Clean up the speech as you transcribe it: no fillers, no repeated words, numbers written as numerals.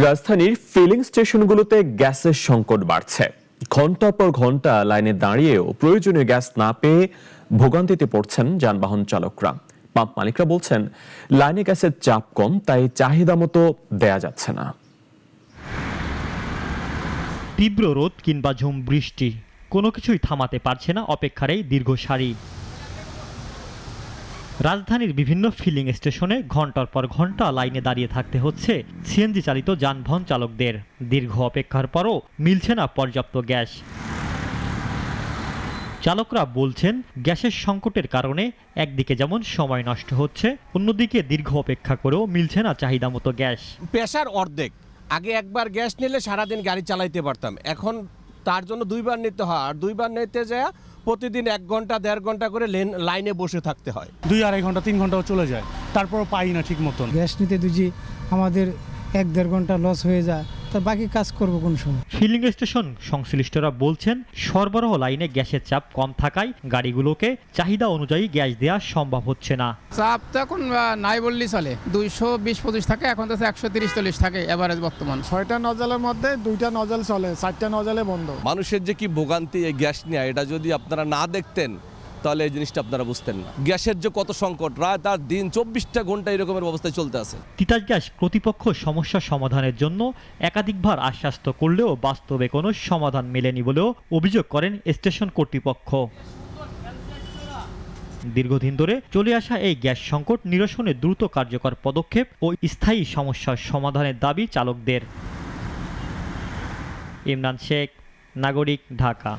রাজধানীর ফিলিং স্টেশনগুলোতে গ্যাসের সংকট বাড়ছে। ঘন্টার পর ঘন্টা লাইনে দাঁড়িয়েও প্রয়োজনীয় গ্যাস না পেয়ে ভোগান্তিতে পড়ছেন যানবাহন চালকরা। পাম্প মালিকরা বলছেন, লাইনে গ্যাসের চাপ কম, তাই চাহিদা মতো দেয়া যাচ্ছে না। তীব্র রোদ কিংবা ঝুম বৃষ্টি, কোনো কিছুই থামাতে পারছে না অপেক্ষার এই দীর্ঘ সারি। রাজধানীর বিভিন্ন ফিলিং স্টেশনে ঘন্টার পর ঘন্টা লাইনে দাঁড়িয়ে থাকতে হচ্ছে সিএনজি চালিত যানবাহন চালকদের। দীর্ঘ অপেক্ষার পরও মিলছে না পর্যাপ্ত গ্যাস। চালকরা বলছেন, গ্যাসের সংকটের কারণে একদিকে যেমন সময় নষ্ট হচ্ছে, অন্যদিকে দীর্ঘ অপেক্ষা করেও মিলছে না চাহিদা মতো গ্যাস। পেশার অর্ধেক। আগে একবার গ্যাস নিলে সারাদিন গাড়ি চালাইতে পারতাম, এখন তার জন্য দুইবার নিতে হয়, আর দুইবার নিতে যায় প্রতিদিন 1 ঘন্টা 1.5 ঘন্টা করে লাইনে বসে থাকতে হয়। 2-2.5 ঘন্টা 3 ঘন্টাও চলে যায়, তারপরও পাই না ঠিক মতন। গ্যাস নিতে দুজি আমাদের 1-1.5 ঘন্টা লস হয়ে যায়, তার বাকি কাজ করব কোন সময়। ফিলিং স্টেশন সংশ্লিষ্টরা বলছেন, সরবরাহ লাইনে গ্যাসের চাপ কম থাকায় গাড়িগুলোকে চাহিদা অনুযায়ী গ্যাস দেওয়া সম্ভব হচ্ছে না। চাপ তো এখন নাই বললেই চলে, 220-25 থাকে, এখন তো 130-40 থাকে এভারেজ বর্তমান। 6টা নজলের মধ্যে 2টা নজল চলে, 4টা নজলে বন্ধ। মানুষের যে কি ভোগান্তি এই গ্যাস নিয়ে, এটা যদি আপনারা না দেখতেন তাহলে এই জিনিসটা আপনারা বুঝতেন না। গ্যাসের যে কত সংকট, রাত আর দিন 24টা ঘন্টা এরকমের অবস্থায় চলতে আছে। তিতাস গ্যাস কর্তৃপক্ষ সমস্যা সমাধানের জন্য একাধিকবার আশ্বাস করলেও বাস্তবে কোনো সমাধান মেলেনি বলেও অভিযোগ করেন স্টেশন কর্তৃপক্ষ। দীর্ঘদিন ধরে চলে আসা এই গ্যাস সংকট নিরসনে দ্রুত কার্যকর পদক্ষেপ ও স্থায়ী সমস্যার সমাধানের দাবি চালকদের। ইমরান শেখ, নাগরিক, ঢাকা।